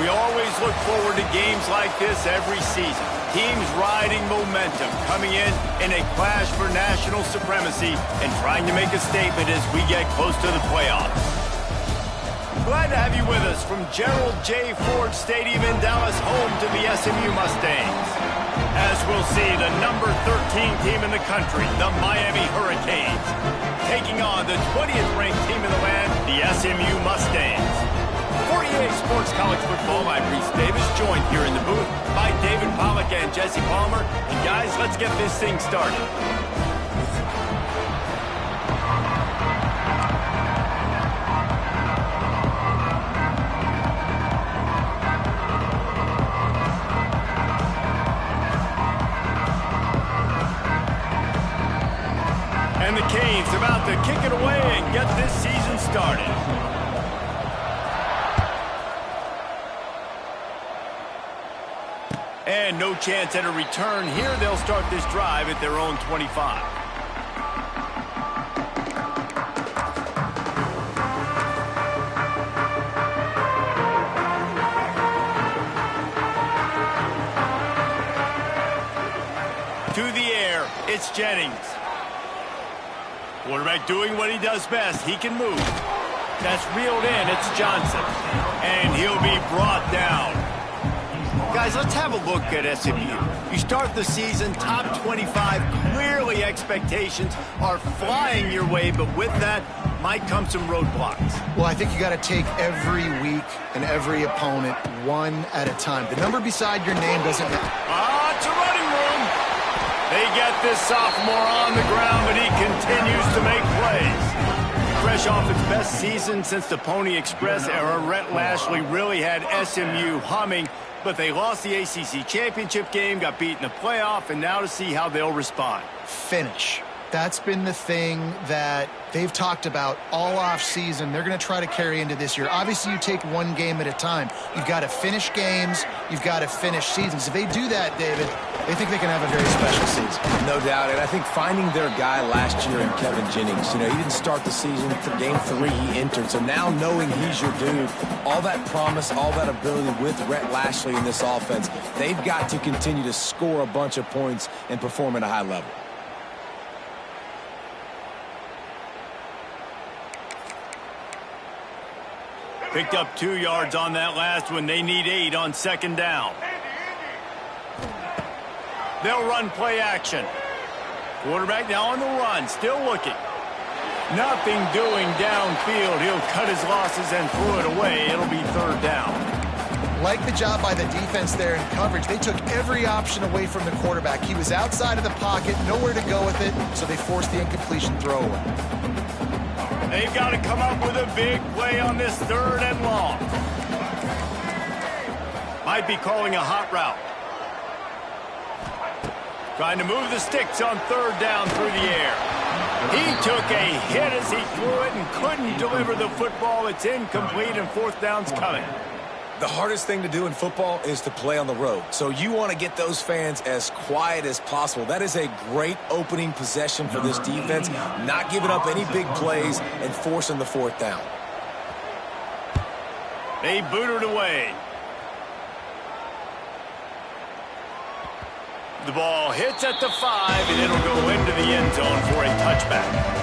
We always look forward to games like this every season. Teams riding momentum, coming in a clash for national supremacy and trying to make a statement as we get close to the playoffs. Glad to have you with us from Gerald J. Ford Stadium in Dallas, home to the SMU Mustangs. As we'll see, the number 13 team in the country, the Miami Hurricanes, taking on the 20th ranked team in the land, the SMU Mustangs. 48 Sports College Football, I'm Reese Davis, joined here in the booth by David Pollack and Jesse Palmer. And guys, let's get this thing started. And the Canes about to kick it away and get this season started. And no chance at a return here. They'll start this drive at their own 25. To the air, it's Jennings. Quarterback doing what he does best. He can move. That's reeled in. It's Johnson. And he'll be brought down. Guys, let's have a look at SMU. You start the season top 25. Clearly expectations are flying your way, but with that might come some roadblocks. Well, I think you got to take every week and every opponent one at a time. The number beside your name doesn't matter. It's a running room. They get this sophomore on the ground, but he continues to make plays. Fresh off its best season since the Pony Express era, Rhett Lashley really had SMU humming, but they lost the ACC championship game, got beat in the playoff, and now to see how they'll respond. Finish. That's been the thing that they've talked about all off season. They're going to try to carry into this year. Obviously, you take one game at a time. You've got to finish games. You've got to finish seasons. If they do that, David, they think they can have a very special season. No doubt. And I think finding their guy last year in Kevin Jennings, he didn't start the season. For game 3, he entered. So now knowing he's your dude, all that promise, all that ability with Rhett Lashley in this offense, they've got to continue to score a bunch of points and perform at a high level. Picked up 2 yards on that last one. They need 8 on second down. They'll run play action. Quarterback now on the run, still looking. Nothing doing downfield. He'll cut his losses and throw it away. It'll be third down. Like the job by the defense there in coverage. They took every option away from the quarterback. He was outside of the pocket, nowhere to go with it, so they forced the incompletion throwaway. They've got to come up with a big play on this third and long. Might be calling a hot route. Trying to move the sticks on third down through the air. He took a hit as he threw it and couldn't deliver the football. It's incomplete and fourth down's coming. The hardest thing to do in football is to play on the road. So you want to get those fans as quiet as possible. That is a great opening possession for this defense, not giving up any big plays and forcing the fourth down. They boot it away. The ball hits at the 5, and it'll go into the end zone for a touchback.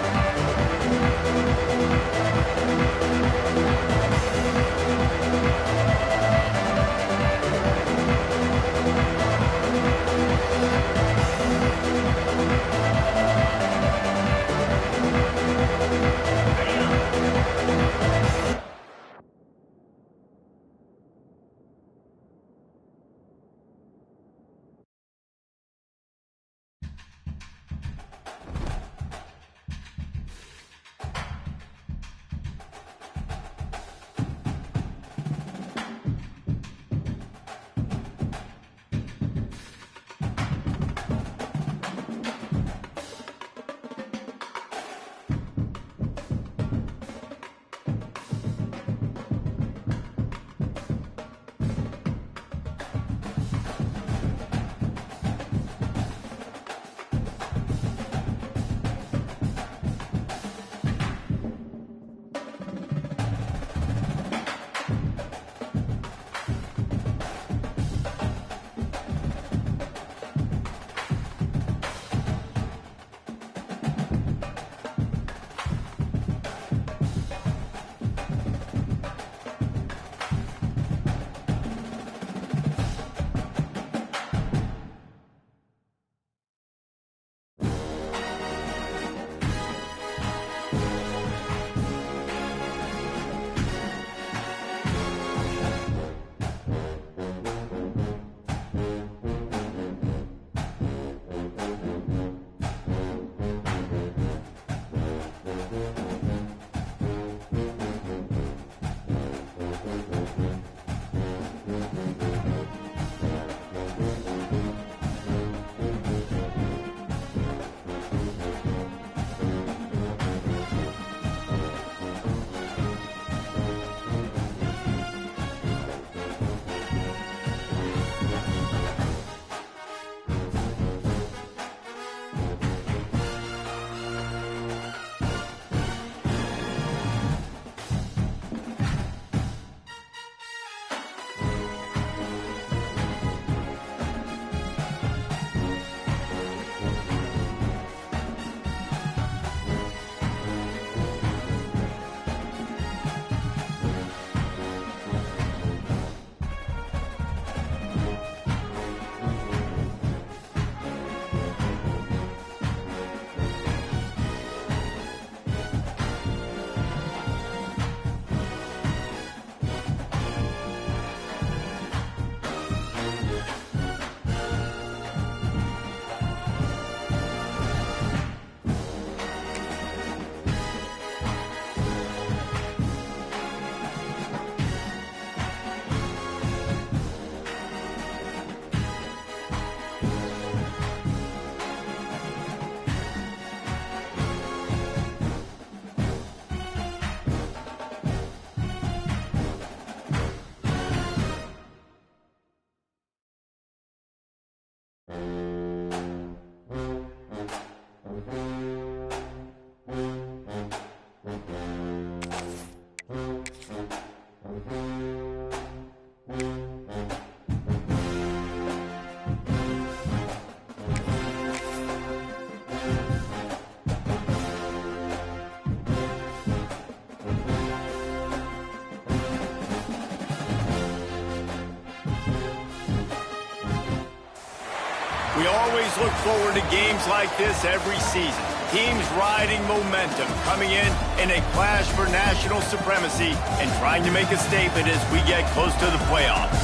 We always look forward to games like this every season. Teams riding momentum, coming in a clash for national supremacy and trying to make a statement as we get close to the playoffs.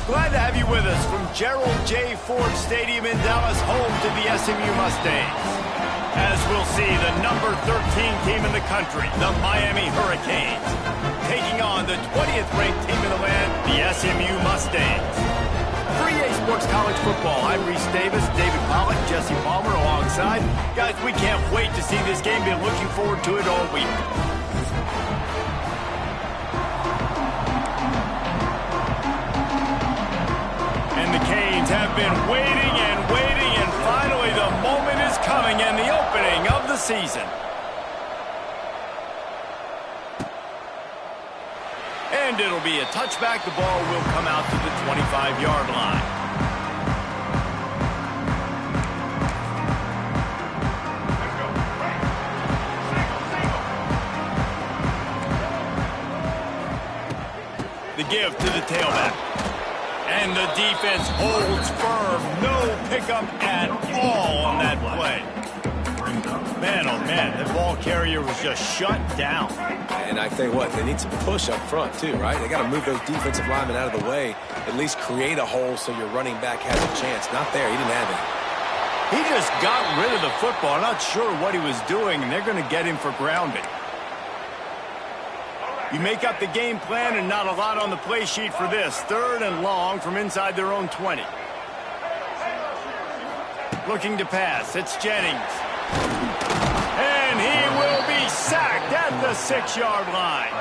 Glad to have you with us from Gerald J. Ford Stadium in Dallas, home to the SMU Mustangs. As we'll see, the number 13 team in the country, the Miami Hurricanes, taking on the 20th ranked team in the land, the SMU Mustangs. For EA Sports College Football, I'm Reese Davis, David Pollack, Jesse Palmer alongside. Guys, we can't wait to see this game. Been looking forward to it all week. And the Canes have been waiting, and finally the moment is coming and the opening of the season. And it'll be a touchback. The ball will come out to the 25-yard line. The give to the tailback. And the defense holds firm. No pickup at all on that play. Man, oh man, that ball carrier was just shut down. And I tell you what, they need some push up front too, right? They got to move those defensive linemen out of the way, at least create a hole so your running back has a chance. Not there, he didn't have it. He just got rid of the football. I'm not sure what he was doing, and they're going to get him for grounding. You make up the game plan and not a lot on the play sheet for this. 3rd and long from inside their own 20. Looking to pass, it's Jennings. And he will be sacked at the 6-yard line.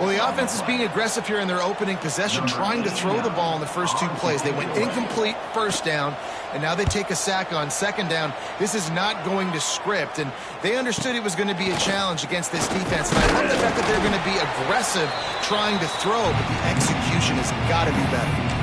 Well, the offense is being aggressive here in their opening possession, trying to throw the ball in the first 2 plays. They went incomplete first down, and now they take a sack on 2nd down. This is not going to script, and they understood it was going to be a challenge against this defense. And I love the fact that they're going to be aggressive trying to throw, but the execution has got to be better.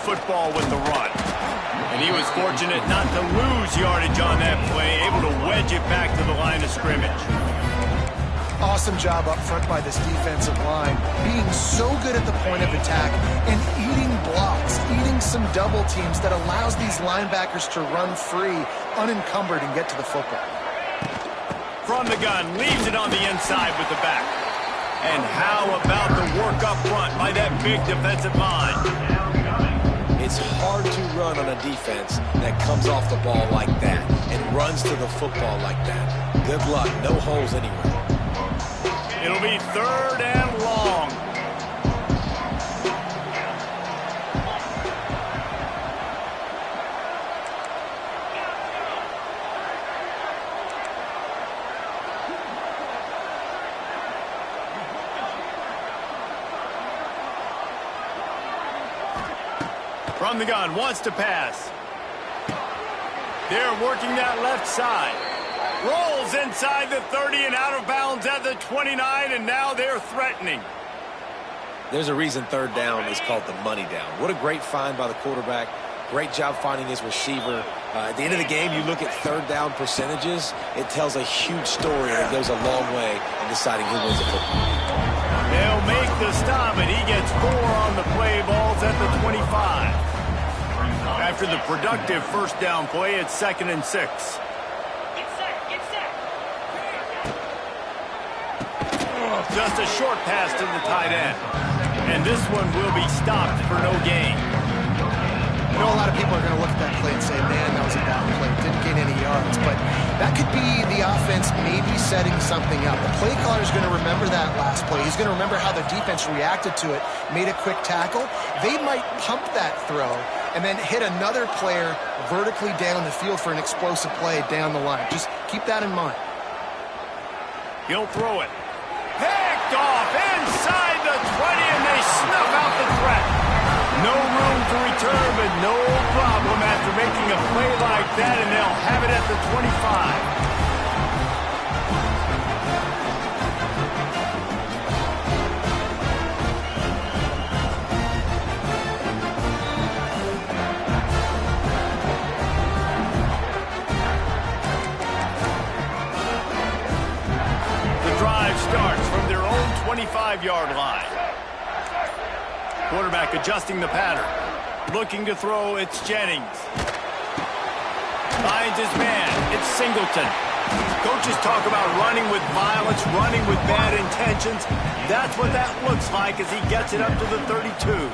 Football with the run. And he was fortunate not to lose yardage on that play, able to wedge it back to the line of scrimmage. Awesome job up front by this defensive line, being so good at the point of attack and eating blocks, eating some double teams that allows these linebackers to run free, unencumbered, and get to the football. From the gun, leaves it on the inside with the back. And how about the work up front by that big defensive line? It's hard to run on a defense that comes off the ball like that and runs to the football like that. Good luck. No holes anywhere. It'll be 3rd and long. From the gun, wants to pass. They're working that left side. Rolls inside the 30 and out of bounds at the 29, and now they're threatening. There's a reason 3rd down is called the money down. What a great find by the quarterback. Great job finding his receiver. At the end of the game, you look at 3rd down percentages. It tells a huge story, and it goes a long way in deciding who wins a football. They'll make the stop, and he gets 4 on the play. Balls at the 25. After the productive 1st down play, it's 2nd and 6. Just a short pass to the tight end. And this one will be stopped for no gain. You know, a lot of people are going to look at that play and say, man, that was a bad play. Didn't gain any yards. But that could be the offense maybe setting something up. The play caller is going to remember that last play. He's going to remember how the defense reacted to it, made a quick tackle. They might pump that throw and then hit another player vertically down the field for an explosive play down the line. Just keep that in mind. He'll throw it. Picked off inside the 20, and they snuff out the threat. No room to return, but no problem after after making a play like that, and they'll have it at the 25. Starts from their own 25-yard line. Quarterback adjusting the pattern. Looking to throw, it's Jennings. Finds his man, it's Singleton. Coaches talk about running with violence, running with bad intentions. That's what that looks like as he gets it up to the 32.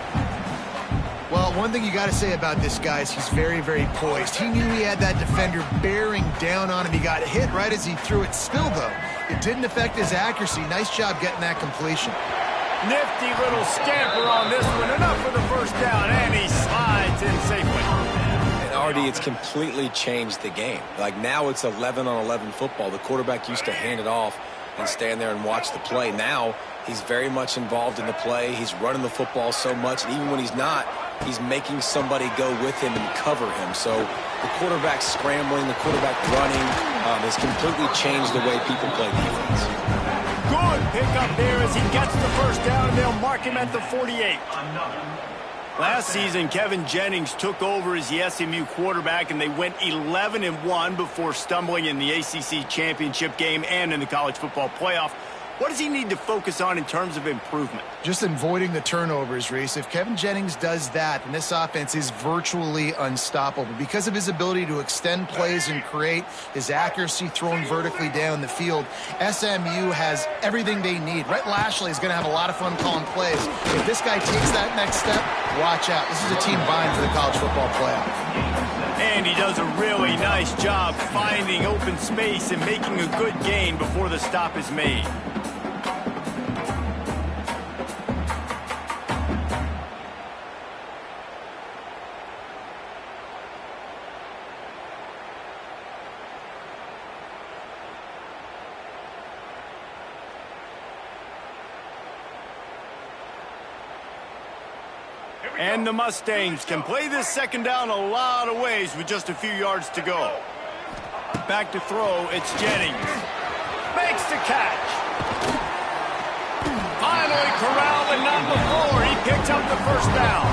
Well, one thing you got to say about this guy is he's very, very poised. He knew he had that defender bearing down on him. He got hit right as he threw it. Still, though, it didn't affect his accuracy. Nice job getting that completion. Nifty little scamper on this one. Enough for the first down, and he slides in safely. And Artie, it's completely changed the game. Like now it's 11-on-11 football. The quarterback used to hand it off and stand there and watch the play. Now he's very much involved in the play. He's running the football so much, and even when he's not, he's making somebody go with him and cover him. So the quarterback scrambling, the quarterback running has completely changed the way people play defense. Good pick up there as he gets the first down, and they'll mark him at the 48. Last season, Kevin Jennings took over as the SMU quarterback, and they went 11-1 before stumbling in the ACC championship game and in the college football playoff. What does he need to focus on in terms of improvement? Just avoiding the turnovers, Reese. If Kevin Jennings does that, then this offense is virtually unstoppable. Because of his ability to extend plays and create, his accuracy thrown vertically down the field, SMU has everything they need. Rhett Lashley is going to have a lot of fun calling plays. If this guy takes that next step, watch out. This is a team vying for the college football playoff. And he does a really nice job finding open space and making a good gain before the stop is made. And the Mustangs can play this second down a lot of ways with just a few yards to go. Back to throw, it's Jennings. Makes the catch. Finally corralled, but not before. He picks up the first down.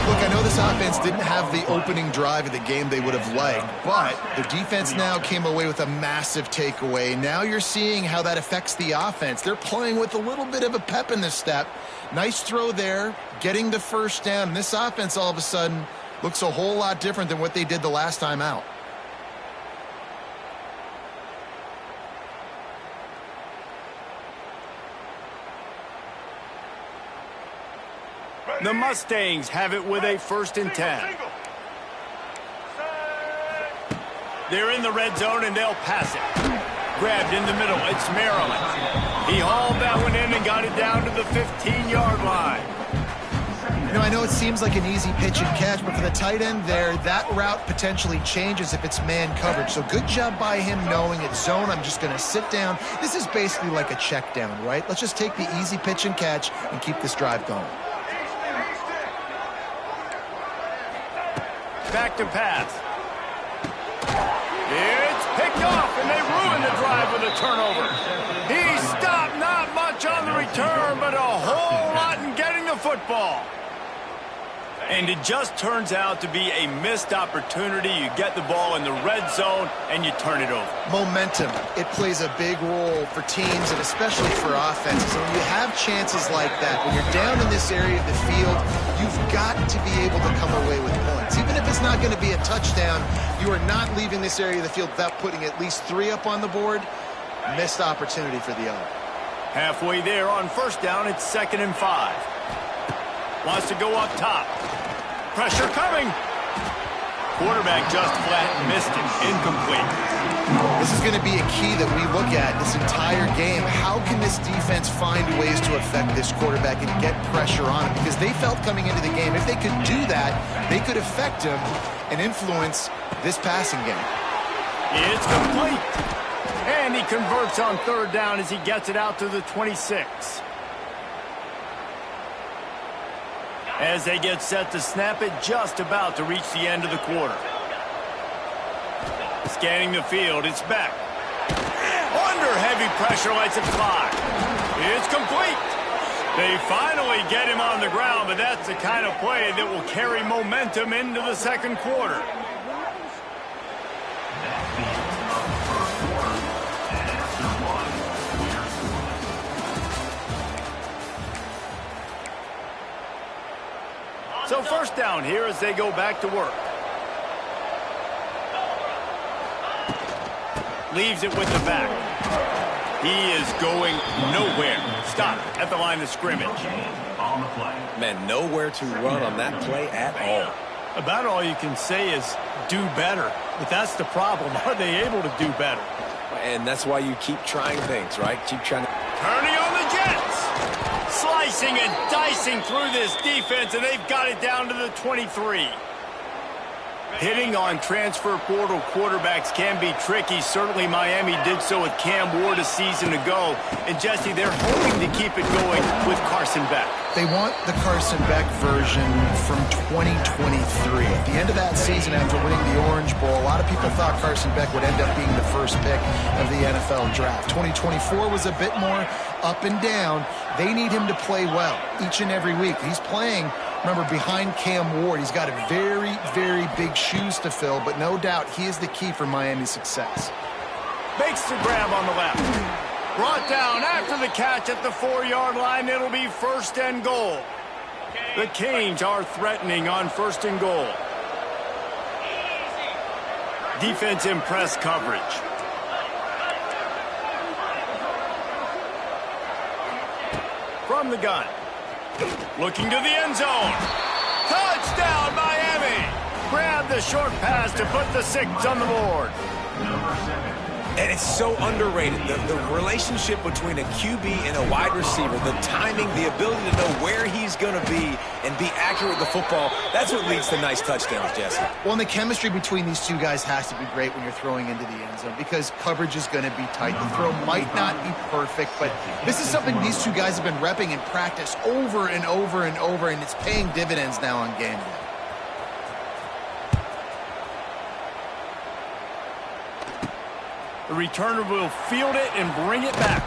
Look, I know this offense didn't have the opening drive of the game they would have liked, but the defense now came away with a massive takeaway. Now you're seeing how that affects the offense. They're playing with a little bit of a pep in the step. Nice throw there, getting the first down. This offense all of a sudden looks a whole lot different than what they did the last time out. The Mustangs have it with a 1st and 10. They're in the red zone, and they'll pass it. Grabbed in the middle, it's Maryland. He hauled that one in and got it down to the 15-yard line. You know, I know it seems like an easy pitch and catch, but for the tight end there, that route potentially changes if it's man coverage. So good job by him knowing it's zone. I'm just going to sit down. This is basically like a check down, right? Let's just take the easy pitch and catch and keep this drive going. Back to pass. It's picked off, and they ruin the drive with a turnover. He stopped, not much on the return, but a whole lot in getting the football. And it just turns out to be a missed opportunity. You get the ball in the red zone, and you turn it over. Momentum. It plays a big role for teams and especially for offenses. And when you have chances like that, when you're down in this area of the field, you've got to be able to come away with points. Even if it's not going to be a touchdown, you are not leaving this area of the field without putting at least 3 up on the board. Missed opportunity for the other. Halfway there on 1st down, it's 2nd and 5. Wants to go up top. Pressure coming. Quarterback just flat missed it. Incomplete. This is going to be a key that we look at this entire game. How can this defense find ways to affect this quarterback and get pressure on him? Because they felt coming into the game, if they could do that, they could affect him and influence this passing game. It's complete. And he converts on 3rd down as he gets it out to the 26. As they get set to snap it, just about to reach the end of the quarter. Scanning the field, it's back. Under heavy pressure, lets it fly. It's complete. They finally get him on the ground, but that's the kind of play that will carry momentum into the second quarter. So first down here as they go back to work. Leaves it with the back. He is going nowhere. Stop at the line of scrimmage. Man, nowhere to run on that play at all. About all you can say is do better. But that's the problem. Are they able to do better? And that's why you keep trying things, right? Keep trying to... Turning on the Jets. Slicing and dicing through this defense, and they've got it down to the 23. Hitting on transfer portal quarterbacks can be tricky. Certainly Miami did so with Cam Ward a season ago. And Jesse, they're hoping to keep it going with Carson Beck. They want the Carson Beck version from 2023. At the end of that season, after winning the Orange Bowl, a lot of people thought Carson Beck would end up being the first pick of the NFL draft. 2024 was a bit more up and down. They need him to play well each and every week. He's playing, remember, behind Cam Ward. He's got a very, very big shoes to fill, but no doubt he is the key for Miami's success. Makes the grab on the left. Brought down after the catch at the 4-yard line. It'll be first and goal. The Canes are threatening on first and goal. Defense in press coverage. From the gun. Looking to the end zone. Touchdown, Miami! Grab the short pass to put the 6 on the board. And it's so underrated. The relationship between a QB and a wide receiver, the timing, the ability to know where he's going to be and be accurate with the football, that's what leads to nice touchdowns, Jesse. Well, and the chemistry between these two guys has to be great when you're throwing into the end zone because coverage is going to be tight. The throw might not be perfect, but this is something these two guys have been repping in practice over and over and over, and it's paying dividends now on game day. The returner will field it and bring it back.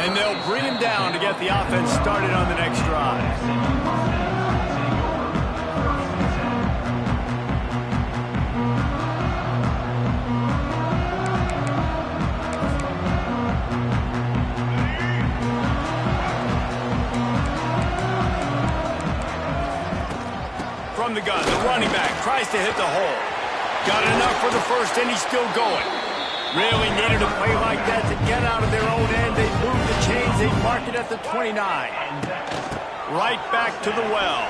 And they'll bring him down to get the offense started on the next drive. From the gun, the running back tries to hit the hole. Got enough for the first, and he's still going. Really needed a play like that to get out of their own end. They move the chains. They mark it at the 29. Right back to the well.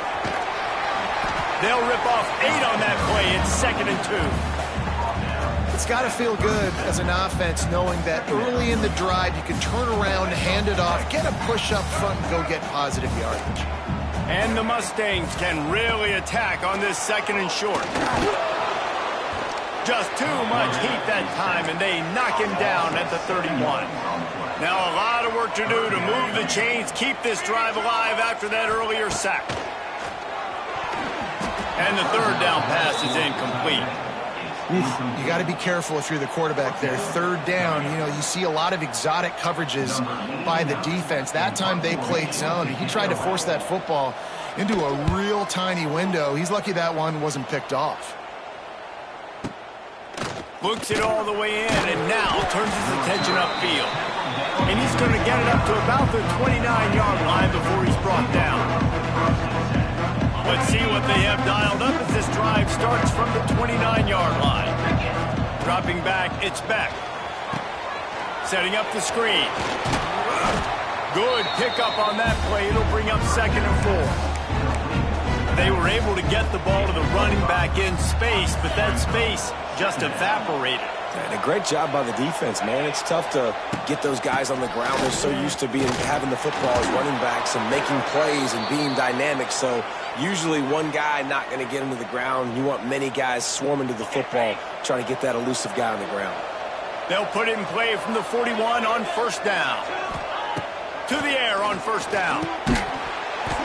They'll rip off 8 on that play. It's 2nd and 2. It's got to feel good as an offense knowing that early in the drive you can turn around, hand it off, get a push up front, and go get positive yardage. And the Mustangs can really attack on this 2nd and short. Just too much heat that time, and they knock him down at the 31. Now a lot of work to do to move the chains, keep this drive alive after that earlier sack. And the 3rd down pass is incomplete. You got to be careful if you're the quarterback there. 3rd down, you know, you see a lot of exotic coverages by the defense. That time they played zone. He tried to force that football into a real tiny window. He's lucky that one wasn't picked off. Looks it all the way in, and now turns his attention upfield. And he's going to get it up to about the 29-yard line before he's brought down. Let's see what they have dialed up as this drive starts from the 29-yard line. Dropping back, it's back. Setting up the screen. Good pickup on that play. It'll bring up 2nd and 4. They were able to get the ball to the running back in space, but that space just evaporated. And a great job by the defense, man. It's tough to get those guys on the ground. They're so used to having the football as running backs and making plays and being dynamic. So usually one guy not going to get into the ground. You want many guys swarming to the football, trying to get that elusive guy on the ground. They'll put it in play from the 41 on 1st down. To the air on 1st down.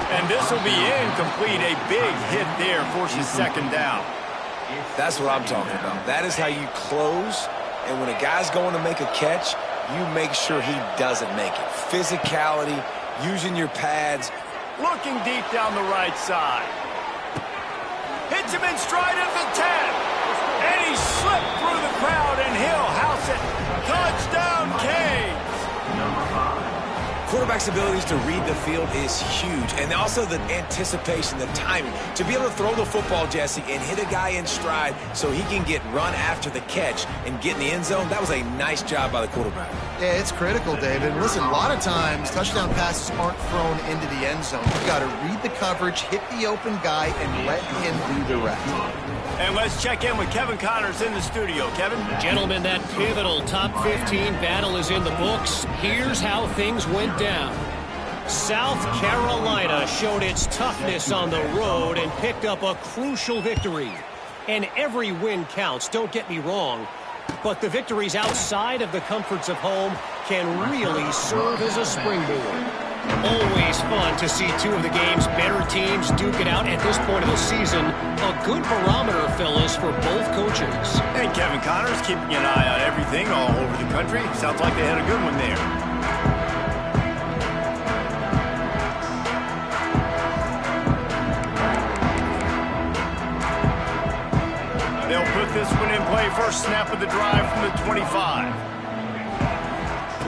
And this will be incomplete. A big hit there forces second down. That's what I'm talking about. That is how you close. And when a guy's going to make a catch, you make sure he doesn't make it. Physicality, using your pads. Looking deep down the right side. Hits him in stride at the 10. And he slipped through the crowd, and he'll house it. Touchdown, Canes. Quarterback's abilities to read the field is huge. And also the anticipation, the timing. To be able to throw the football, Jesse, and hit a guy in stride so he can get run after the catch and get in the end zone, that was a nice job by the quarterback. Yeah, it's critical, David. Listen, a lot of times touchdown passes aren't thrown into the end zone. You've got to read the coverage, hit the open guy, and let him do the rest. And let's check in with Kevin Connors in the studio. Kevin? Gentlemen, that pivotal top 15 battle is in the books. Here's how things went down. South Carolina showed its toughness on the road and picked up a crucial victory. And every win counts, don't get me wrong. But the victories outside of the comforts of home can really serve as a springboard. Always fun to see two of the game's better teams duke it out at this point of the season. A good barometer, fellas, for both coaches. And Kevin Connors keeping an eye on everything all over the country. Sounds like they had a good one there. They'll put this one in play. First snap of the drive from the 25.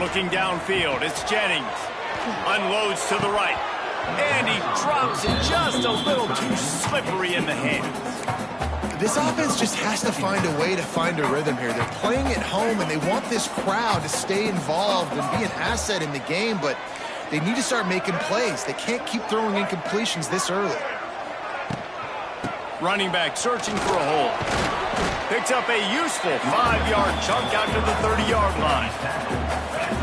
Looking downfield, it's Jennings. Unloads to the right. And he drops it just a little too slippery in the hands. This offense just has to find a way to find a rhythm here. They're playing at home, and they want this crowd to stay involved and be an asset in the game, but they need to start making plays. They can't keep throwing incompletions this early. Running back searching for a hole. Picks up a useful 5-yard chunk out to the 30-yard line.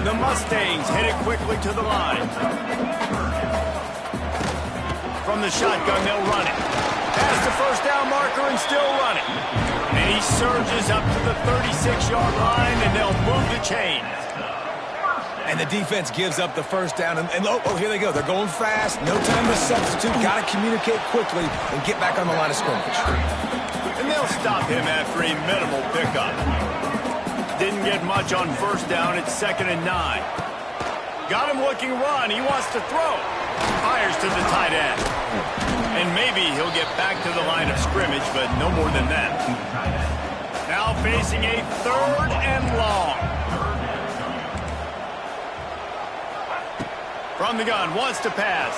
The Mustangs hit it quickly to the line. From the shotgun, they'll run it. Past the first down marker and still running. And he surges up to the 36-yard line, and they'll move the chains. And the defense gives up the first down. And oh, here they go. They're going fast. No time to substitute. Got to communicate quickly and get back on the line of scrimmage. And they'll stop him after a minimal pickup. Didn't get much on first down. It's 2nd and 9. Got him looking run. He wants to throw. Fires to the tight end. And maybe he'll get back to the line of scrimmage, but no more than that. Now facing a 3rd and long. From the gun, wants to pass.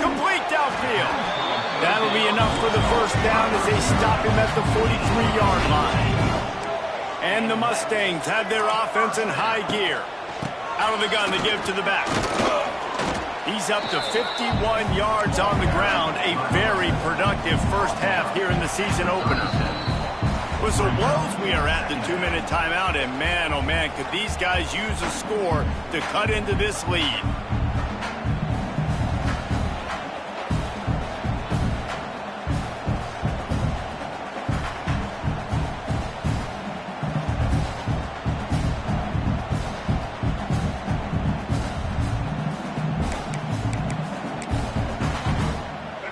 Complete downfield. That'll be enough for the first down as they stop him at the 43-yard line. And the Mustangs have their offense in high gear. Out of the gun, they give to the back. He's up to 51 yards on the ground. A very productive first half here in the season opener. Whistle blows, we are at the 2-minute timeout, and man, oh man, could these guys use a score to cut into this lead.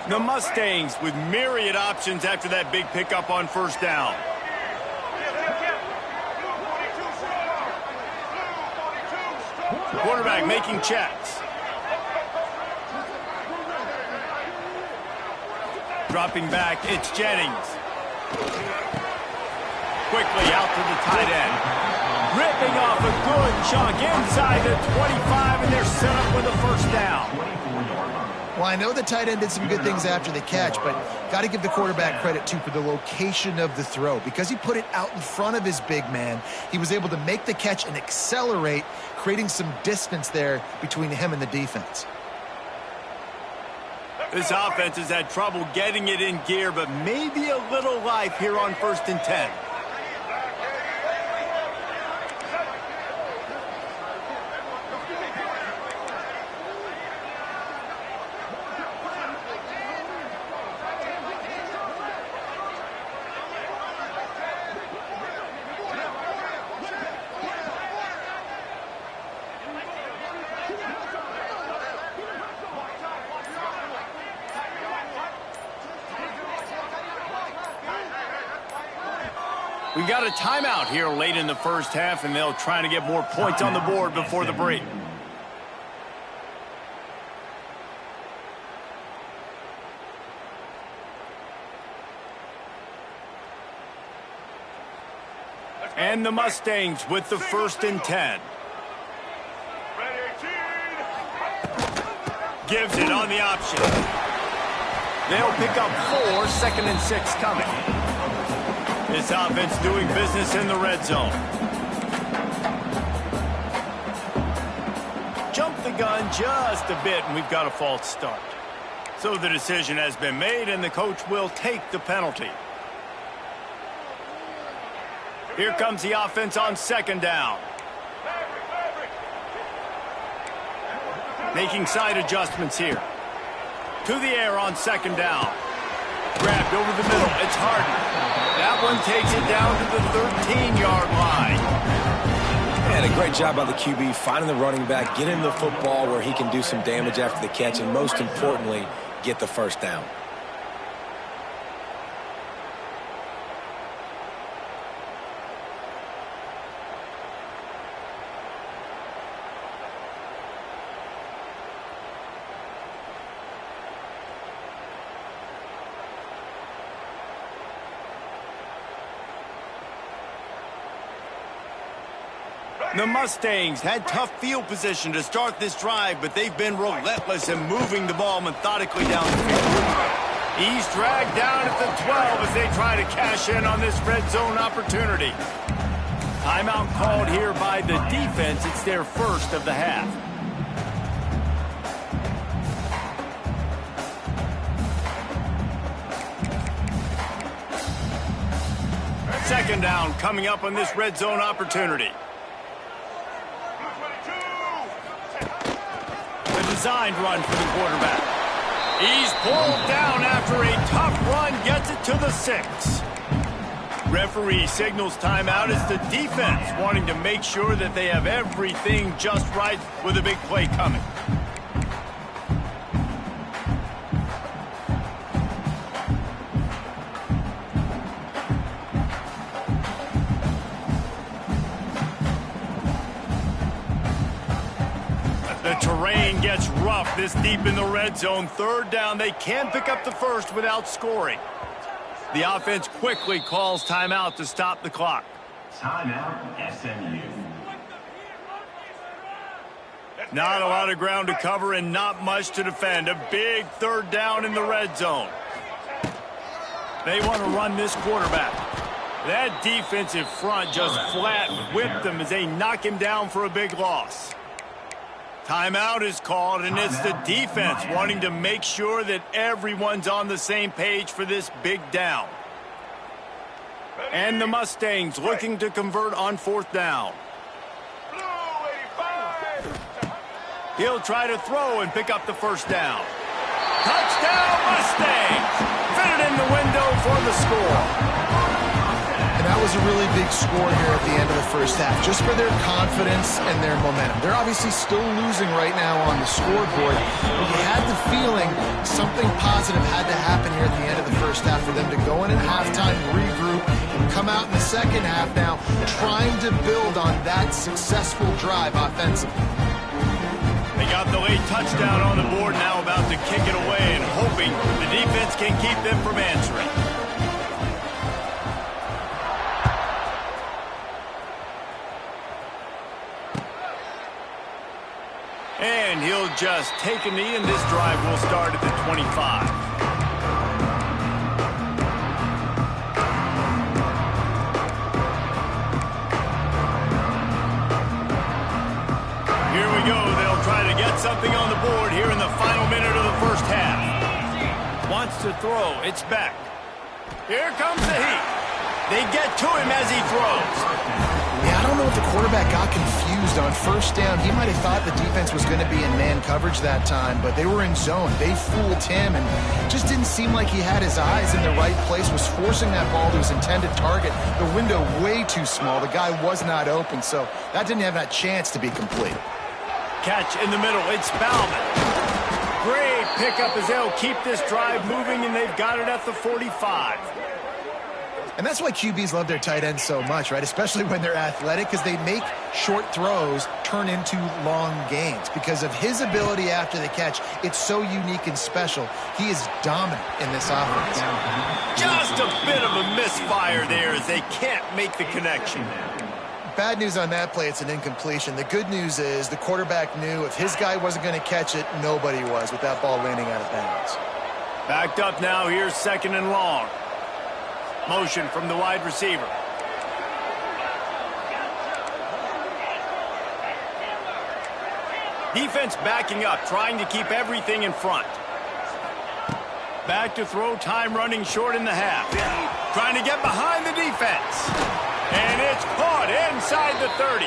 The Mustangs with myriad options after that big pickup on first down. Quarterback making checks. Dropping back, it's Jennings. Quickly out to the tight end. Ripping off a good chunk inside the 25, and they're set up with a first down. Well, I know the tight end did some good things after the catch, but got to give the quarterback credit, too, for the location of the throw. Because he put it out in front of his big man, he was able to make the catch and accelerate, creating some distance there between him and the defense. This offense has had trouble getting it in gear, but maybe a little life here on 1st and 10. We got a timeout here late in the first half, and they'll try to get more points on the board before the break. And the Mustangs with the 1st and 10. Gives it on the option. They'll pick up 4, 2nd and 6 coming. This offense doing business in the red zone. Jump the gun just a bit, and we've got a false start. So the decision has been made, and the coach will take the penalty. Here comes the offense on 2nd down. Making side adjustments here. To the air on 2nd down. Grabbed over the middle. It's Harden. That one takes it down to the 13-yard line. And a great job by the QB finding the running back, getting the football where he can do some damage after the catch, and most importantly, get the 1st down. The Mustangs had tough field position to start this drive, but they've been relentless in moving the ball methodically down the field. He's dragged down at the 12 as they try to cash in on this red zone opportunity. Timeout called here by the defense. It's their 1st of the half. Second down coming up on this red zone opportunity. Designed run for the quarterback. He's pulled down after a tough run, gets it to the 6. Referee signals timeout as the defense wanting to make sure that they have everything just right with a big play coming. Terrain gets rough this deep in the red zone. 3rd down. They can pick up the 1st without scoring. The offense quickly calls timeout to stop the clock. Timeout, SMU. Not a lot of ground to cover and not much to defend. A big 3rd down in the red zone. They want to run this quarterback. That defensive front just flat whipped him as they knock him down for a big loss. Timeout is called, and it's the defense wanting to make sure that everyone's on the same page for this big down. And the Mustangs looking to convert on 4th down. He'll try to throw and pick up the 1st down. Touchdown, Mustangs! Fit it in the window for the score. And that was a really big score here at the end of the first half, just for their confidence and their momentum. They're obviously still losing right now on the scoreboard, but you had the feeling something positive had to happen here at the end of the first half for them to go in at halftime, regroup, and come out in the second half now trying to build on that successful drive offensively. They got the late touchdown on the board, now about to kick it away and hoping the defense can keep them from answering. And he'll just take a knee, and this drive will start at the 25. Here we go. They'll try to get something on the board here in the final minute of the first half. Wants to throw. It's back. Here comes the heat. They get to him as he throws. Yeah, I don't know if the quarterback got confused on 1st down. He might have thought the defense was going to be in man coverage that time, but they were in zone. They fooled him, and just didn't seem like he had his eyes in the right place, was forcing that ball to his intended target. The window way too small. The guy was not open, so that didn't have that chance to be complete. Catch in the middle. It's Bauman. Great pickup as they'll keep this drive moving, and they've got it at the 45. And that's why QBs love their tight ends so much, right? Especially when they're athletic, because they make short throws turn into long gains. Because of his ability after the catch, it's so unique and special. He is dominant in this offense. Just a bit of a misfire there as they can't make the connection. Bad news on that play, it's an incompletion. The good news is the quarterback knew if his guy wasn't going to catch it, nobody was with that ball landing out of bounds. Backed up now, here's 2nd and long. Motion from the wide receiver. Defense backing up, trying to keep everything in front. Back to throw, time running short in the half. Trying to get behind the defense. And it's caught inside the 30.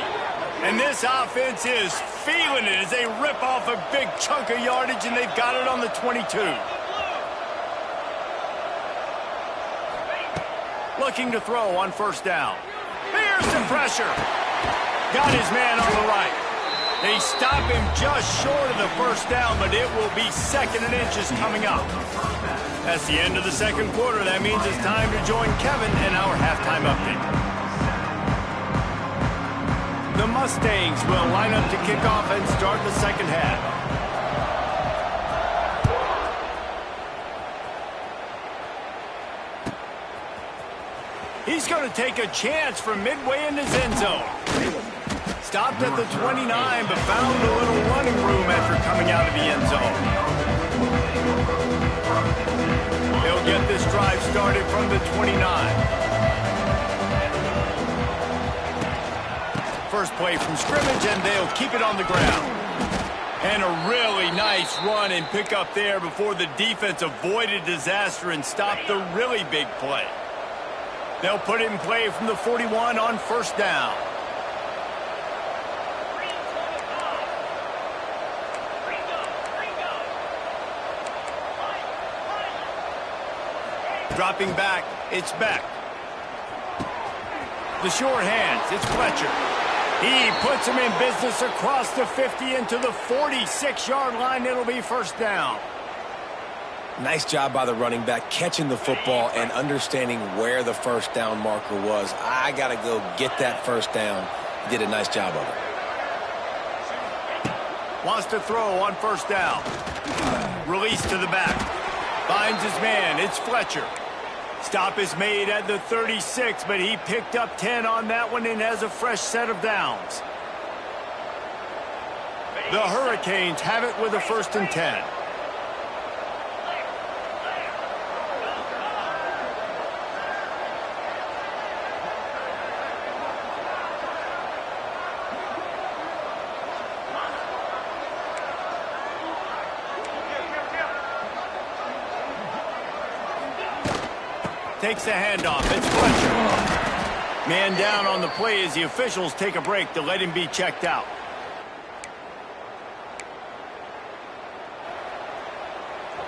And this offense is feeling it as they rip off a big chunk of yardage, and they've got it on the 22. Looking to throw on 1st down. Here's the pressure. Got his man on the right. They stop him just short of the 1st down, but it will be 2nd and inches coming up. That's the end of the 2nd quarter. That means it's time to join Kevin in our halftime update. The Mustangs will line up to kick off and start the 2nd half. He's going to take a chance from midway in his end zone. Stopped at the 29, but found a little running room after coming out of the end zone. They'll get this drive started from the 29. First play from scrimmage, and they'll keep it on the ground. And a really nice run and pick up there before the defense avoided disaster and stopped the really big play. They'll put it in play from the 41 on 1st down. Dropping back, it's Beck. The short hands, it's Fletcher. He puts him in business across the 50 into the 46-yard line. It'll be 1st down. Nice job by the running back, catching the football and understanding where the 1st down marker was. I got to go get that 1st down. He did a nice job of it. Wants to throw on 1st down. Release to the back. Finds his man. It's Fletcher. Stop is made at the 36, but he picked up 10 on that one and has a fresh set of downs. The Hurricanes have it with a 1st and 10. Takes the handoff. It's Fletcher. Man down on the play as the officials take a break to let him be checked out.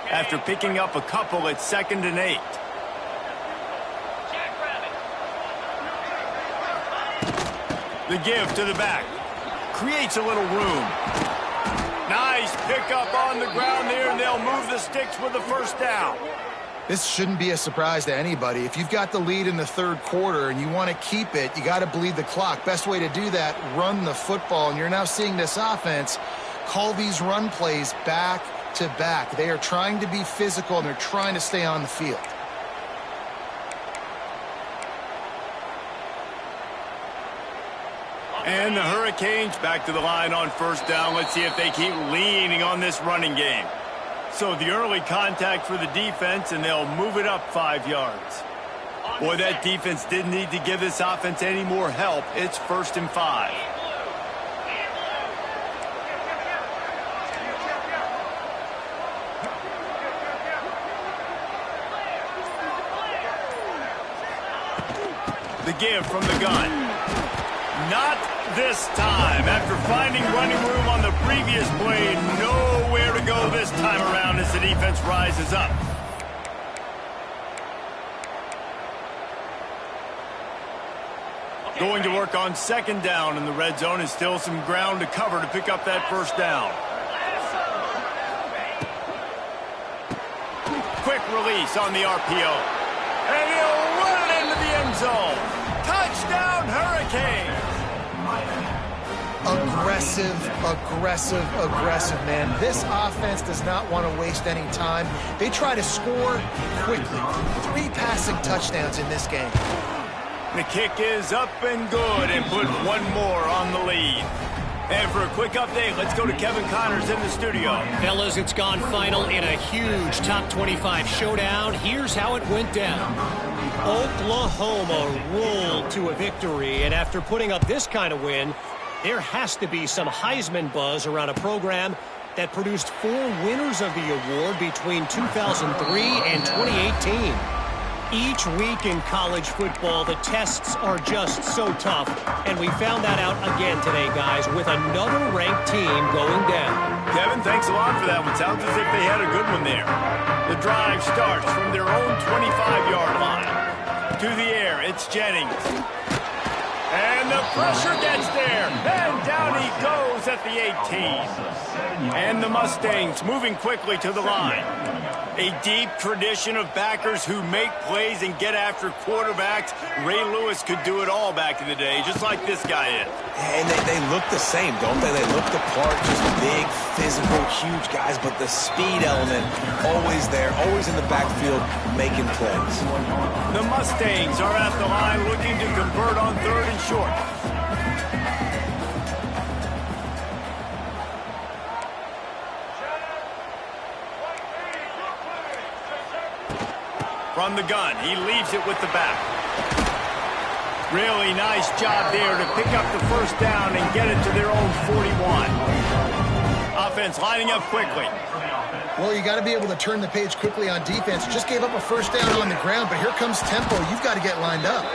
After picking up a couple, it's 2nd and 8. The give to the back. Creates a little room. Nice pickup on the ground there, and they'll move the sticks with the 1st down. This shouldn't be a surprise to anybody. If you've got the lead in the 3rd quarter and you want to keep it, you got to bleed the clock. Best way to do that, run the football. And you're now seeing this offense call these run plays back to back. They are trying to be physical, and they're trying to stay on the field. And the Hurricanes back to the line on 1st down. Let's see if they keep leaning on this running game. So the early contact for the defense, and they'll move it up 5 yards. Boy, that defense didn't need to give this offense any more help. It's 1st and 5. The give from the gun. Not this time. After finding running room on the previous play, nowhere to go this time around as the defense rises up. Going to work on 2nd down in the red zone, and still some ground to cover to pick up that 1st down. Quick release on the RPO. And he'll run it into the end zone. Touchdown, Hurricane. Aggressive, aggressive, aggressive, man. This offense does not want to waste any time. They try to score quickly. 3 passing touchdowns in this game. The kick is up and good, and put one more on the lead. And for a quick update, let's go to Kevin Connors in the studio. Fellas, it's gone final in a huge top 25 showdown. Here's how it went down. Oklahoma rolled to a victory, and after putting up this kind of win, there has to be some Heisman buzz around a program that produced 4 winners of the award between 2003 and 2018. Each week in college football, the tests are just so tough, and we found that out again today, guys, with another ranked team going down. Kevin, thanks a lot for that one. Sounds as if they had a good one there. The drive starts from their own 25-yard line. To the air, it's Jennings. And the pressure gets there. And down he goes at the 18. And the Mustangs moving quickly to the line. A deep tradition of backers who make plays and get after quarterbacks. Ray Lewis could do it all back in the day, just like this guy is. And they look the same, don't they? They look the part, just big, physical, huge guys, but the speed element always there, always in the backfield, making plays. The Mustangs are at the line looking to convert on 3rd and short. From the gun, he leaves it with the back. Really nice job there to pick up the first down and get it to their own 41. Offense lining up quickly. Well, you got to be able to turn the page quickly on defense. Just gave up a first down on the ground, but here comes tempo. You've got to get lined up.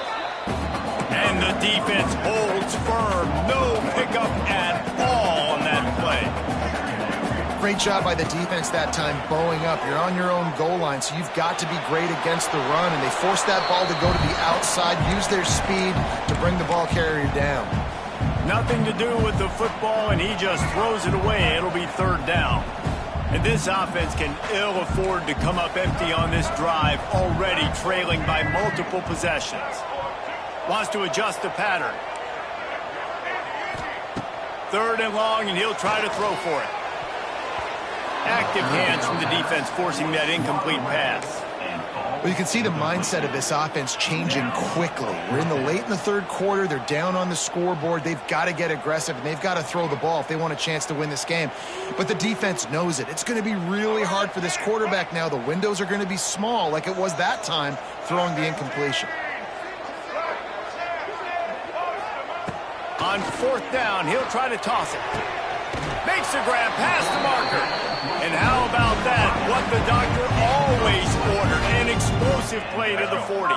And the defense holds firm. No pickup at all on that play. Great job by the defense that time, bowing up. You're on your own goal line, so you've got to be great against the run, and they force that ball to go to the outside, use their speed to bring the ball carrier down. Nothing to do with the football, and he just throws it away. It'll be 3rd down. And this offense can ill afford to come up empty on this drive, already trailing by multiple possessions. Wants to adjust the pattern. 3rd and long, and he'll try to throw for it. Active hands from the defense forcing that incomplete pass. Well, you can see the mindset of this offense changing quickly. We're in the 3rd quarter. They're down on the scoreboard. They've got to get aggressive, and they've got to throw the ball if they want a chance to win this game. But the defense knows it. It's going to be really hard for this quarterback now. The windows are going to be small like it was that time throwing the incompletion. On 4th down, he'll try to toss it. Makes the grab past the marker. And how about that? What the doctor always ordered. An explosive play to the 40.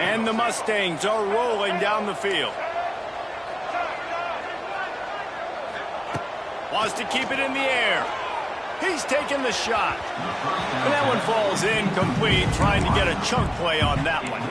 And the Mustangs are rolling down the field. Wants to keep it in the air. He's taking the shot. And that one falls incomplete, trying to get a chunk play on that one.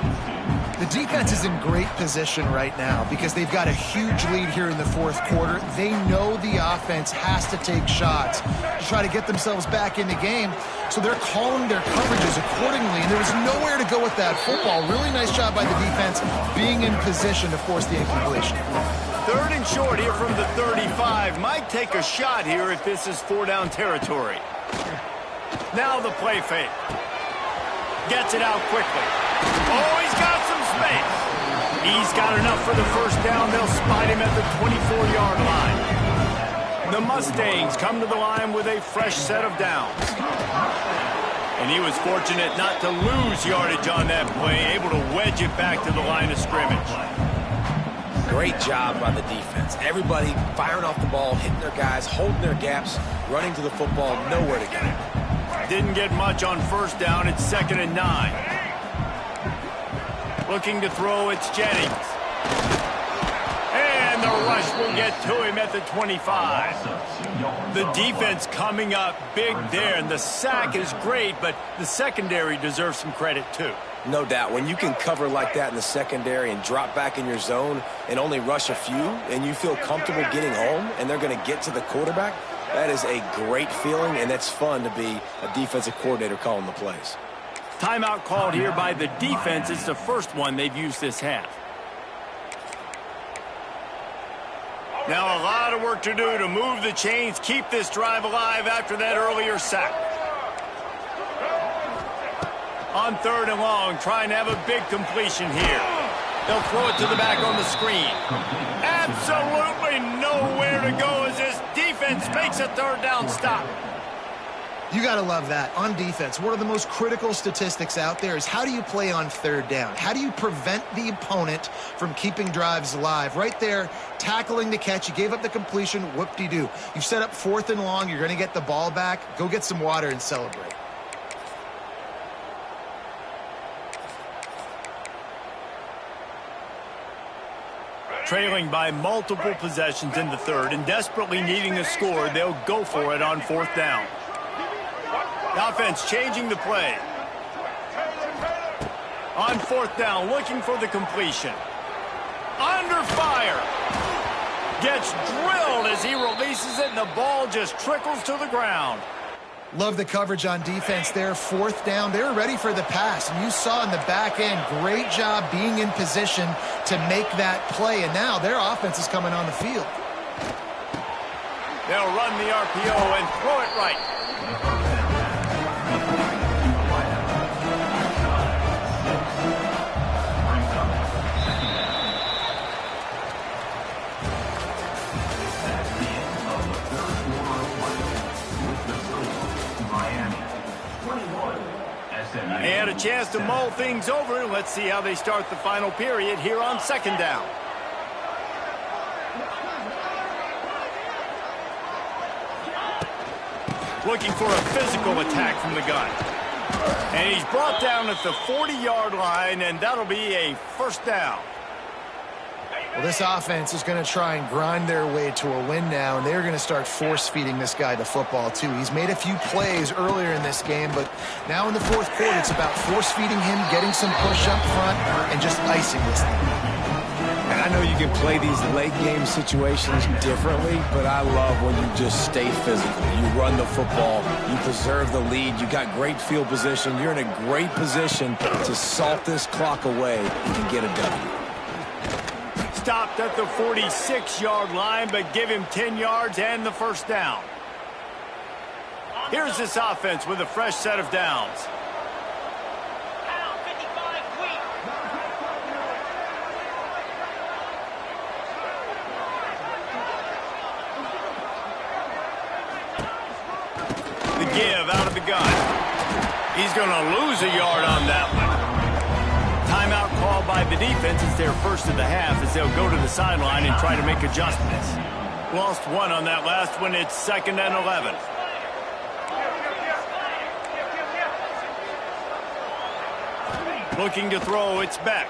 The defense is in great position right now because they've got a huge lead here in the 4th quarter. They know the offense has to take shots to try to get themselves back in the game, so they're calling their coverages accordingly, and there was nowhere to go with that football. Really nice job by the defense being in position to force the incompletion. 3rd and short here from the 35. Might take a shot here if this is 4-down territory. Now the play fake. Gets it out quickly. Oh, he's got some space. He's got enough for the first down. They'll spot him at the 24-yard line. The Mustangs come to the line with a fresh set of downs. And he was fortunate not to lose yardage on that play, able to wedge it back to the line of scrimmage. Great job by the defense. Everybody firing off the ball, hitting their guys, holding their gaps, running to the football, nowhere to go. Didn't get much on 1st down. It's 2nd and 9. Looking to throw, it's Jennings. And the rush will get to him at the 25. The defense coming up big there, and the sack is great, but the secondary deserves some credit too. No doubt. When you can cover like that in the secondary and drop back in your zone and only rush a few, and you feel comfortable getting home, and they're going to get to the quarterback, that is a great feeling, and it's fun to be a defensive coordinator calling the plays. Timeout called here by the defense. It's the first one they've used this half. Now a lot of work to do to move the chains, keep this drive alive after that earlier sack. On 3rd and long, trying to have a big completion here. They'll throw it to the back on the screen. Absolutely nowhere to go as this defense makes a 3rd down stop. You got to love that. On defense, one of the most critical statistics out there is how do you play on 3rd down? How do you prevent the opponent from keeping drives alive? Right there, tackling the catch. You gave up the completion. Whoop-de-doo. You've set up 4th and long. You're going to get the ball back. Go get some water and celebrate. Trailing by multiple possessions in the 3rd and desperately needing a score, they'll go for it on 4th down. The offense changing the play. On 4th down, looking for the completion. Under fire. Gets drilled as he releases it, and the ball just trickles to the ground. Love the coverage on defense there. 4th down, they were ready for the pass. And you saw in the back end, great job being in position to make that play. And now their offense is coming on the field. They'll run the RPO and throw it right. They had a chance to mull things over. Let's see how they start the final period here on 2nd down. Looking for a physical attack from the gun. And he's brought down at the 40-yard line, and that'll be a 1st down. Well, this offense is going to try and grind their way to a win now, and they're going to start force-feeding this guy the football, too. He's made a few plays earlier in this game, but now in the 4th quarter, it's about force-feeding him, getting some push up front, and just icing this thing. And I know you can play these late-game situations differently, but I love when you just stay physical. You run the football, you preserve the lead, you got great field position, you're in a great position to salt this clock away and get a W. Stopped at the 46-yard line, but give him 10 yards and the 1st down. Here's this offense with a fresh set of downs. The give out of the gun. He's going to lose a yard on that one. Timeout called by the defense. It's their first of the half as they'll go to the sideline and try to make adjustments. Lost one on that last one. It's 2nd and 11. Looking to throw. It's Beck.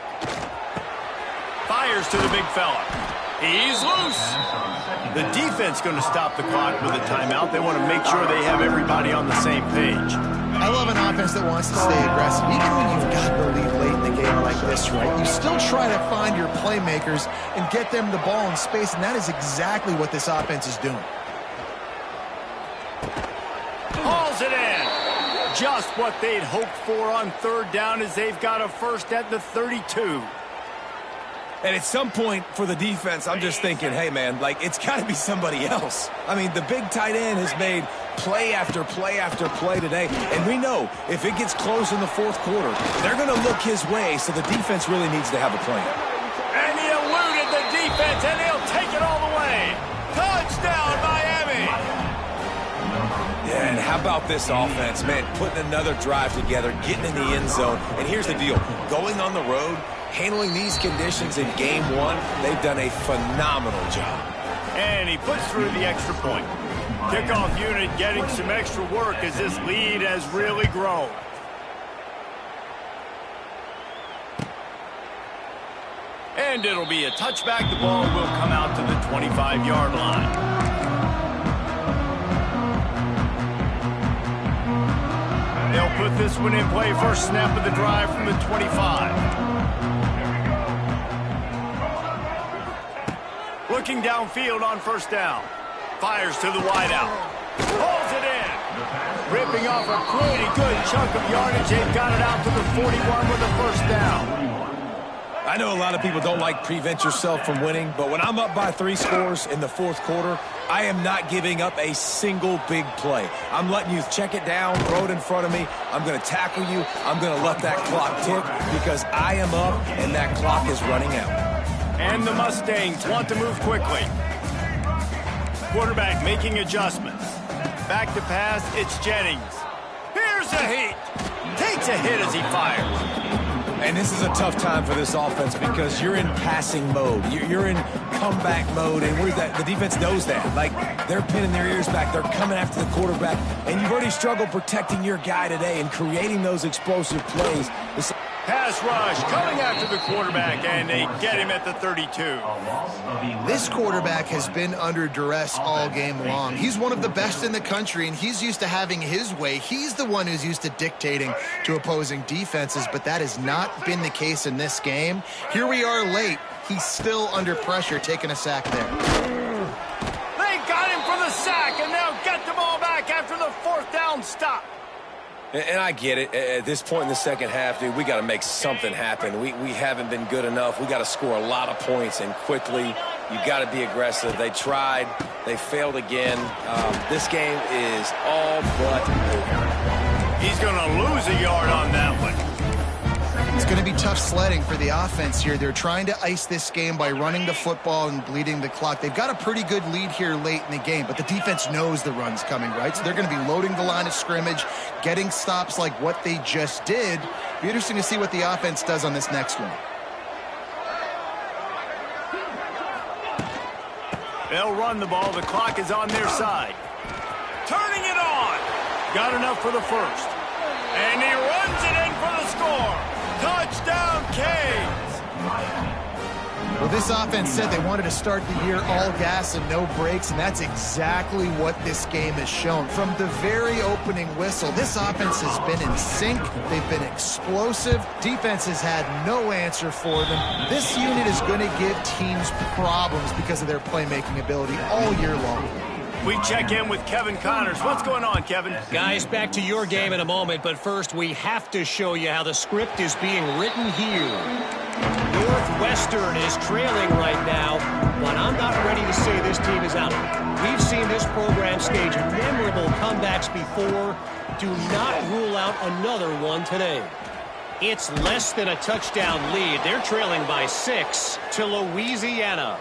Fires to the big fella. He's loose. The defense going to stop the clock with a timeout. They want to make sure they have everybody on the same page. I love an offense that wants to stay aggressive. Even when you've got the lead late in the game like this, right, you still try to find your playmakers and get them the ball in space, and that is exactly what this offense is doing. Hauls it in. Just what they'd hoped for on 3rd down as they've got a 1st at the 32. And at some point for the defense, I'm just thinking, hey, man, like, it's got to be somebody else. I mean, the big tight end has made play after play after play today. And we know if it gets close in the 4th quarter, they're going to look his way, so the defense really needs to have a plan. And he eluded the defense, and he'll take it all the way. Touchdown, Miami! Yeah, and how about this offense, man, putting another drive together, getting in the end zone. And here's the deal. Going on the road, handling these conditions in game 1, they've done a phenomenal job. And he puts through the extra point. Kickoff unit getting some extra work as this lead has really grown. And it'll be a touchback. The ball will come out to the 25-yard line. They'll put this one in play. First snap of the drive from the 25. Looking downfield on 1st down. Fires to the wideout. Pulls it in. Ripping off a pretty good chunk of yardage. They've got it out to the 41 with a first down. I know a lot of people don't like prevent yourself from winning, but when I'm up by 3 scores in the fourth quarter, I am not giving up a single big play. I'm letting you check it down, throw it in front of me. I'm going to tackle you. I'm going to let that clock tick because I am up and that clock is running out. And the Mustangs want to move quickly. Quarterback making adjustments. Back to pass, it's Jennings. Here's a heat. Takes a hit as he fires. And this is a tough time for this offense because you're in passing mode. You're in comeback mode, and the defense knows that. Like, they're pinning their ears back. They're coming after the quarterback, and you've already struggled protecting your guy today and creating those explosive plays. Pass rush coming after the quarterback, and they get him at the 32. This quarterback has been under duress all game long. He's one of the best in the country, and he's used to having his way. He's the one who's used to dictating to opposing defenses, but that has not been the case in this game. Here we are late. He's still under pressure, taking a sack there. They got him for the sack, and they'll get the ball back after the fourth down stop. And I get it. At this point in the second half, dude, we got to make something happen. We haven't been good enough. We got to score a lot of points and quickly. You got to be aggressive. They tried. They failed again. This game is all but over. He's going to lose a yard on that one. It's going to be tough sledding for the offense here. They're trying to ice this game by running the football and bleeding the clock. They've got a pretty good lead here late in the game, but the defense knows the run's coming, right? So they're going to be loading the line of scrimmage, getting stops like what they just did. Be interesting to see what the offense does on this next one. They'll run the ball. The clock is on their side. Turning it on. Got enough for the first. And he runs it in for the score. Touchdown, Canes! Well, this offense said they wanted to start the year all gas and no brakes, and that's exactly what this game has shown. From the very opening whistle, this offense has been in sync. They've been explosive. Defense has had no answer for them. This unit is going to give teams problems because of their playmaking ability all year long. We check in with Kevin Connors. What's going on, Kevin? Guys, back to your game in a moment, but first we have to show you how the script is being written here. Northwestern is trailing right now, but I'm not ready to say this team is out. We've seen this program stage memorable comebacks before. Do not rule out another one today. It's less than a touchdown lead. They're trailing by 6 to Louisiana.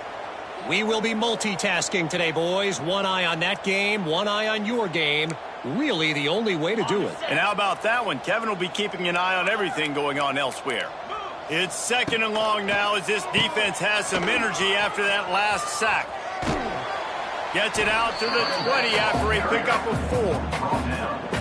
We will be multitasking today, boys. One eye on that game, one eye on your game. Really the only way to do it. And how about that one? Kevin will be keeping an eye on everything going on elsewhere. It's second and long now as this defense has some energy after that last sack. Gets it out to the 20 after a pickup of 4.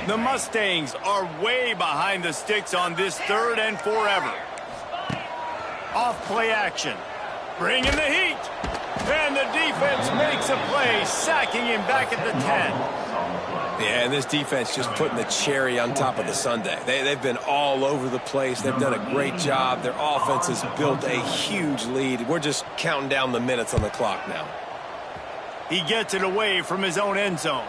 The Mustangs are way behind the sticks on this 3rd and forever. Off play action. Bring in the heat. And the defense makes a play, sacking him back at the 10. Yeah, and this defense just putting the cherry on top of the sundae. They've been all over the place. They've done a great job. Their offense has built a huge lead. We're just counting down the minutes on the clock now. He gets it away from his own end zone.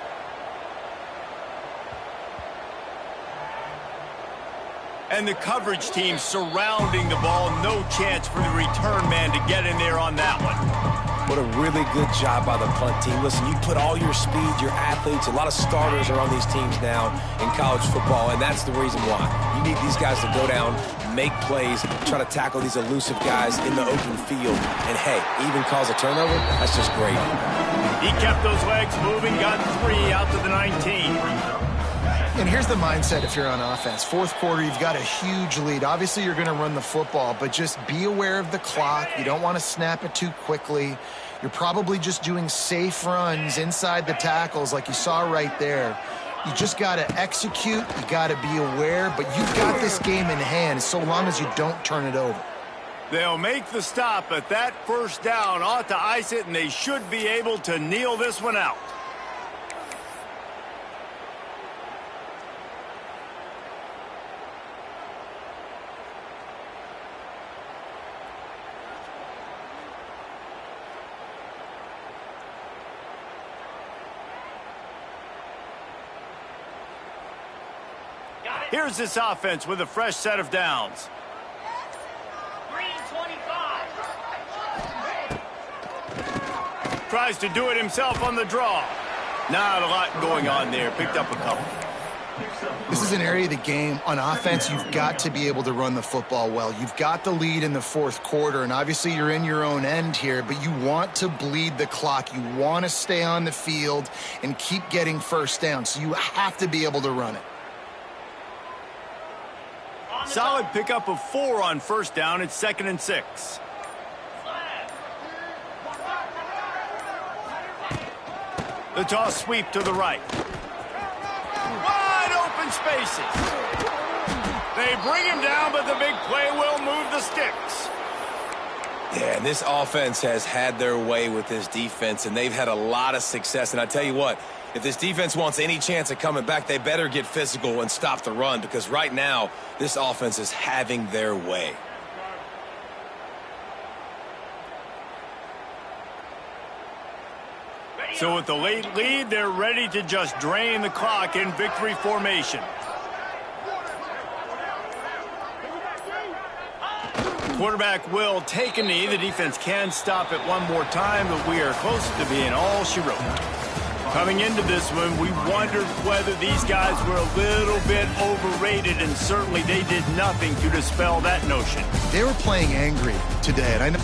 And the coverage team surrounding the ball. No chance for the return man to get in there on that one. What a really good job by the punt team. Listen, you put all your speed, your athletes, a lot of starters are on these teams now in college football, and that's the reason why. You need these guys to go down, make plays, try to tackle these elusive guys in the open field. And, hey, even cause a turnover, that's just great. He kept those legs moving, got 3 out to the 19. And here's the mindset if you're on offense. Fourth quarter, you've got a huge lead. Obviously, you're going to run the football, but just be aware of the clock. You don't want to snap it too quickly. You're probably just doing safe runs inside the tackles like you saw right there. You just got to execute. You got to be aware, but you've got this game in hand so long as you don't turn it over. They'll make the stop, but that first down ought to ice it, and they should be able to kneel this one out. Here's this offense with a fresh set of downs. Tries to do it himself on the draw. Not a lot going on there. Picked up a couple. This is an area of the game on offense you've got to be able to run the football well. You've got the lead in the fourth quarter, and obviously you're in your own end here, but you want to bleed the clock. You want to stay on the field and keep getting first down, so you have to be able to run it. Solid pickup of 4 on first down. It's 2nd and 6. The toss sweep to the right. Wide open spaces. They bring him down, but the big play will move the sticks. Yeah, and this offense has had their way with this defense, and they've had a lot of success. And I tell you what, if this defense wants any chance of coming back, they better get physical and stop the run, because right now, this offense is having their way. So with the late lead, they're ready to just drain the clock in victory formation. Quarterback will take a knee. The defense can stop it one more time, but we are close to being all she wrote. Coming into this one, we wondered whether these guys were a little bit overrated, and certainly they did nothing to dispel that notion. They were playing angry today, and I know